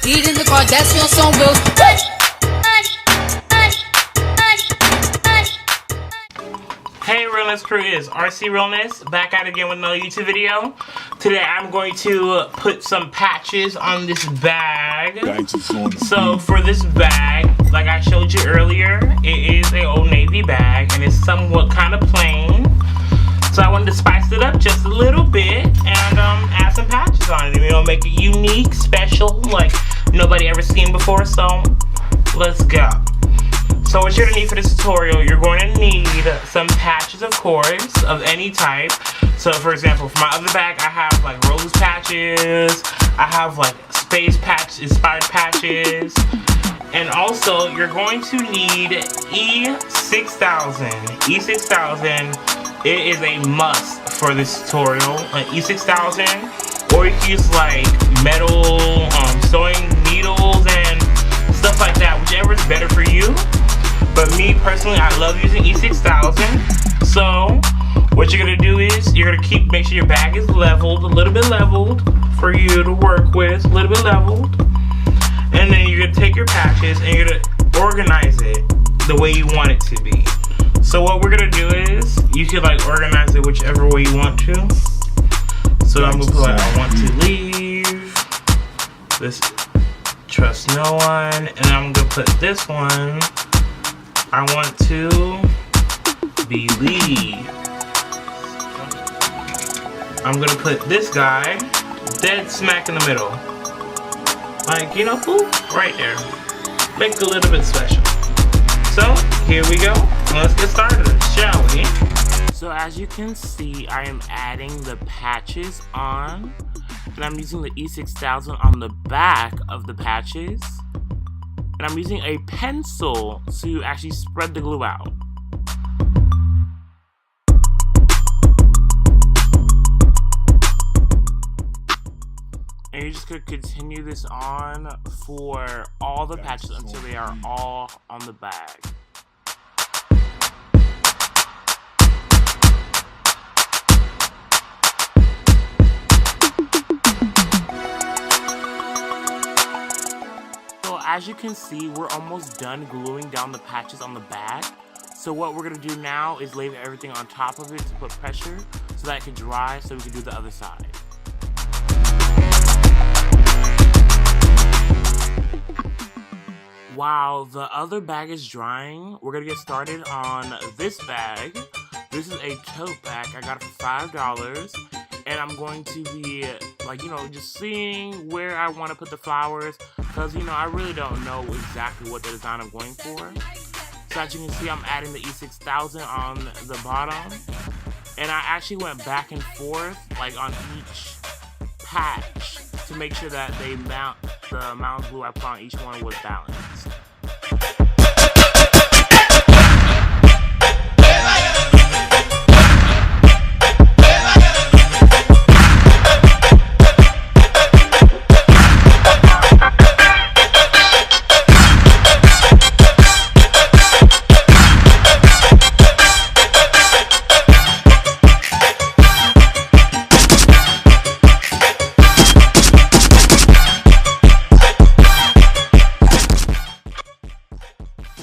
Speed in the Kardashians on wheels. Hey Realness Crew, it's RCrealness back at it again with another YouTube video. Today I'm going to put some patches on this bag. So for this bag, like I showed you earlier, it is a Old Navy bag and it's somewhat kind of plain. So I wanted to spice it up just a little bit and add some patches on it. You know, make it unique, special, like nobody ever seen before. So let's go. So what you're going to need for this tutorial, you're going to need some patches, of course, of any type. So for example, for my other bag, I have like rose patches, I have like space patch inspired patches, and also you're going to need E6000. E6000, it is a must for this tutorial. An E6000, or you can use like metal sewing needles and stuff like that, whichever is better for you. But me personally, I love using E6000. So what you're gonna do is you're gonna make sure your bag is leveled, a little bit leveled for you to work with, a little bit leveled. And then you're gonna take your patches and you're gonna organize it the way you want it to be. So what we're gonna do is you can like organize it whichever way you want to. So I'm gonna put like I want to leave, this trust no one, and I'm gonna put this one I want to believe. I'm gonna put this guy dead smack in the middle. Like, you know, boop, right there. Make it a little bit special. So, here we go. Let's get started, shall we? So as you can see, I am adding the patches on. And I'm using the E6000 on the back of the patches. And I'm using a pencil to actually spread the glue out. And you're just going to continue this on for all the patches until they are all on the bag. As you can see, we're almost done gluing down the patches on the bag. So what we're gonna do now is lay everything on top of it to put pressure so that it can dry so we can do the other side. While the other bag is drying, we're gonna get started on this bag. This is a tote bag. I got it for $5. And I'm going to be, like, you know, just seeing where I want to put the flowers. Because, you know, I really don't know exactly what the design I'm going for. So as you can see, I'm adding the E6000 on the bottom. And I actually went back and forth, like, on each patch to make sure that the amount of glue I put on each one was balanced.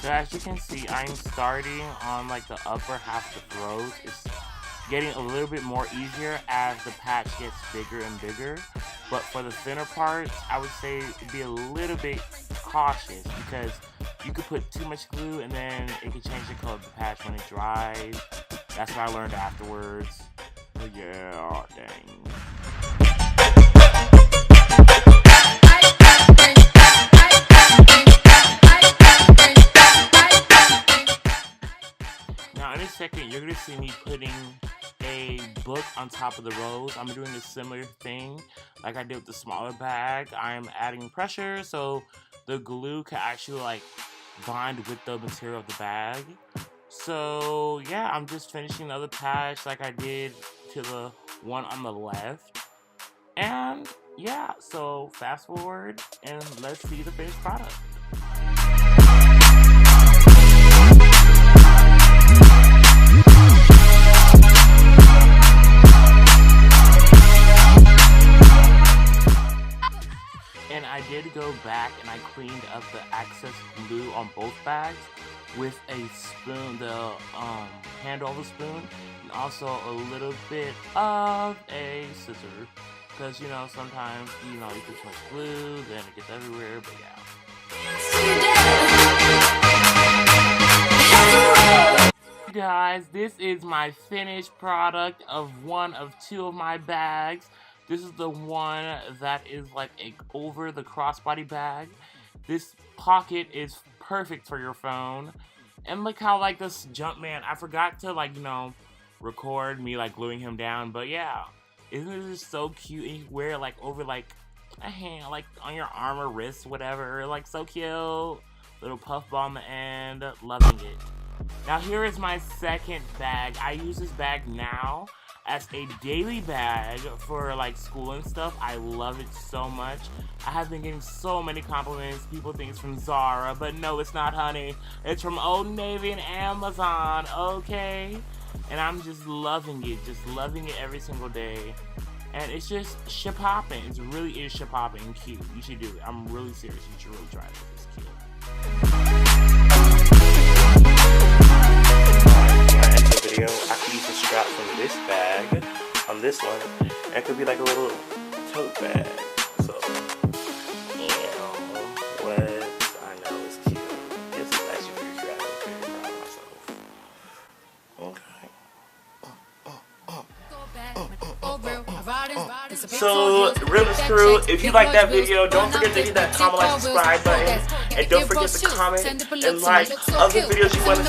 So as you can see, I'm starting on like the upper half of the rows. It's getting a little bit more easier as the patch gets bigger and bigger. But for the thinner parts, I would say be a little bit cautious because you could put too much glue and then it could change the color of the patch when it dries. That's what I learned afterwards. So yeah, dang. Now in a second, you're going to see me putting a book on top of the rose. I'm doing a similar thing like I did with the smaller bag. I'm adding pressure so the glue can actually like bind with the material of the bag. So yeah, I'm just finishing the other patch like I did to the one on the left. And yeah, so fast forward and let's see the finished product. And I did go back and I cleaned up the excess glue on both bags with a spoon, the handle of a spoon, and also a little bit of a scissor, because you know sometimes you put too much glue, then it gets everywhere. But yeah. Guys, this is my finished product of one of two of my bags. This is the one that is like over the crossbody bag. This pocket is perfect for your phone. And look how like this Jumpman, I forgot to record me gluing him down, but yeah. Isn't it just so cute? And you can wear it over a hand, on your arm or wrist, whatever. So cute. Little puff ball on the end. Loving it. Now here is my second bag. I use this bag now as a daily bag for school and stuff. I love it so much. I have been getting so many compliments. People think it's from Zara, but no, it's not, honey. It's from Old Navy and Amazon, okay? And I'm just loving it every single day. And it's just ship-hopping. It really is ship-hopping and cute. You should do it. I'm really serious. You should really try it. It's cute. Video, I could use a strap from this bag on this one, and it could be like a little tote bag. So, what I know is cute. This is actually pretty cute. I'm very proud of myself. So, Realness Crew, if you like that video, don't forget to hit that comment, like, subscribe button, and don't forget to comment and like other videos you want to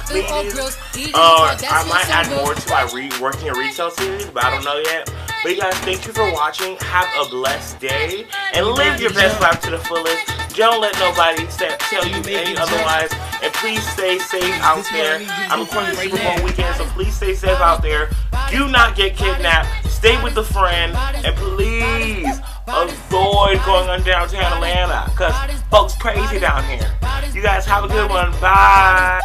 see, please. I might add more to my working a retail series, but I don't know yet. But you guys, thank you for watching. Have a blessed day, and live your best life to the fullest. Don't let nobody tell you any otherwise. And please stay safe out there. I'm recording the Super Bowl weekend, so please stay safe out there. Do not get kidnapped. Stay with a friend, and please avoid going on downtown Atlanta, because folks crazy down here. You guys have a good one. Bye.